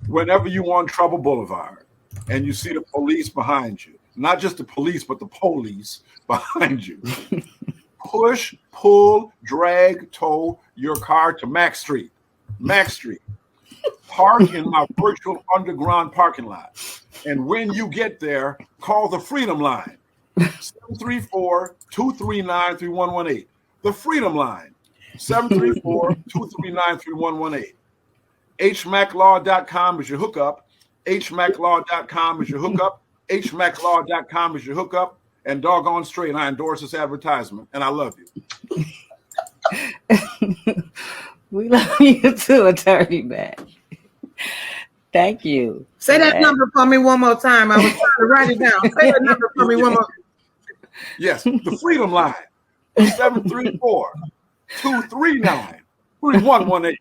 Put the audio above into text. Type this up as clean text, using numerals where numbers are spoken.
whenever you on Trouble Boulevard and you see the police behind you, not just the police, but the police behind you, push, pull, drag, tow your car to Max Street. Max Street. Park in my virtual underground parking lot. And when you get there, call the Freedom Line. 734-239-3118. The Freedom Line. 734-239-3118. HMAClaw.com is your hookup. HMAClaw.com is your hookup. HMAClaw.com is your hookup. And doggone straight, I endorse this advertisement, and I love you. We love you too, Attorney Mac. Thank you. Say that number for me one more time. I was trying to write it down. Say that number for me one more. Yes, the Freedom Line. 734-239-3118.